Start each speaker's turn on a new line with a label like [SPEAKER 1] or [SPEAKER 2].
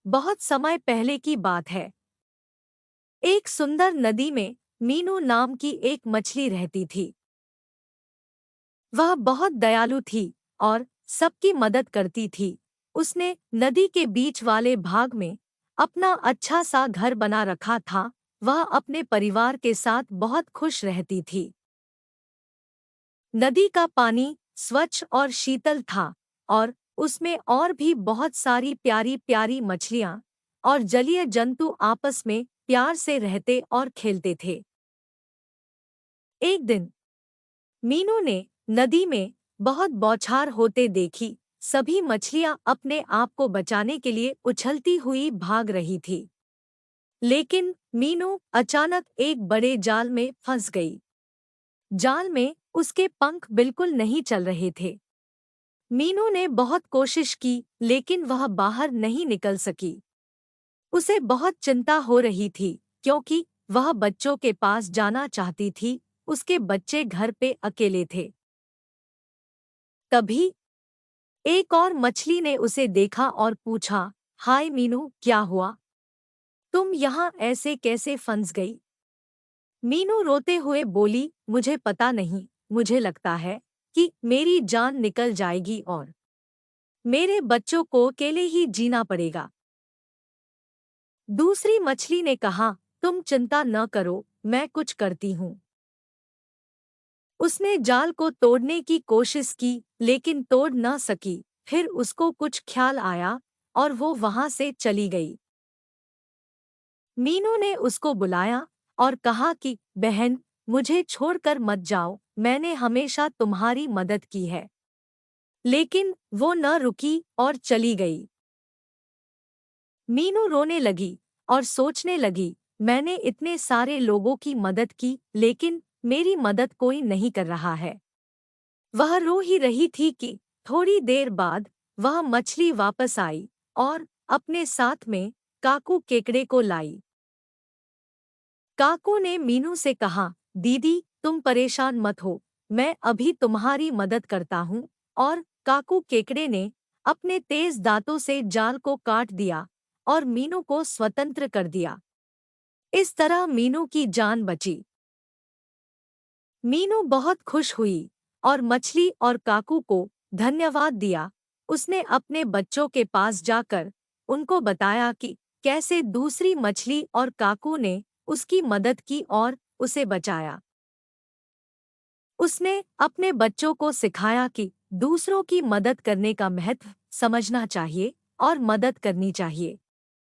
[SPEAKER 1] बहुत समय पहले की बात है। एक सुंदर नदी में मीनू नाम की एक मछली रहती थी। वह बहुत दयालु थी और सबकी मदद करती थी। उसने नदी के बीच वाले भाग में अपना अच्छा सा घर बना रखा था। वह अपने परिवार के साथ बहुत खुश रहती थी। नदी का पानी स्वच्छ और शीतल था और उसमें और भी बहुत सारी प्यारी प्यारी मछलियां और जलीय जंतु आपस में प्यार से रहते और खेलते थे। एक दिन मीनू ने नदी में बहुत बौछार होते देखी। सभी मछलियां अपने आप को बचाने के लिए उछलती हुई भाग रही थी। लेकिन मीनू अचानक एक बड़े जाल में फंस गई। जाल में उसके पंख बिल्कुल नहीं चल रहे थे। मीनू ने बहुत कोशिश की लेकिन वह बाहर नहीं निकल सकी। उसे बहुत चिंता हो रही थी क्योंकि वह बच्चों के पास जाना चाहती थी। उसके बच्चे घर पे अकेले थे। तभी एक और मछली ने उसे देखा और पूछा, हाय मीनू, क्या हुआ? तुम यहाँ ऐसे कैसे फंस गई? मीनू रोते हुए बोली, मुझे पता नहीं, मुझे लगता है कि मेरी जान निकल जाएगी और मेरे बच्चों को अकेले ही जीना पड़ेगा। दूसरी मछली ने कहा, तुम चिंता न करो, मैं कुछ करती हूँ। उसने जाल को तोड़ने की कोशिश की लेकिन तोड़ न सकी। फिर उसको कुछ ख्याल आया और वो वहां से चली गई। मीनू ने उसको बुलाया और कहा कि बहन, मुझे छोड़कर मत जाओ, मैंने हमेशा तुम्हारी मदद की है। लेकिन वो न रुकी और चली गई। मीनू रोने लगी और सोचने लगी, मैंने इतने सारे लोगों की मदद की लेकिन मेरी मदद कोई नहीं कर रहा है। वह रो ही रही थी कि थोड़ी देर बाद वह मछली वापस आई और अपने साथ में काकू केकड़े को लाई। काकू ने मीनू से कहा, दीदी तुम परेशान मत हो, मैं अभी तुम्हारी मदद करता हूँ। और काकू केकड़े ने अपने तेज दांतों से जाल को काट दिया और मीनू को स्वतंत्र कर दिया। इस तरह मीनू की जान बची। मीनू बहुत खुश हुई और मछली और काकू को धन्यवाद दिया। उसने अपने बच्चों के पास जाकर उनको बताया कि कैसे दूसरी मछली और काकू ने उसकी मदद की और उसे बचाया। उसने अपने बच्चों को सिखाया कि दूसरों की मदद करने का महत्व समझना चाहिए और मदद करनी चाहिए।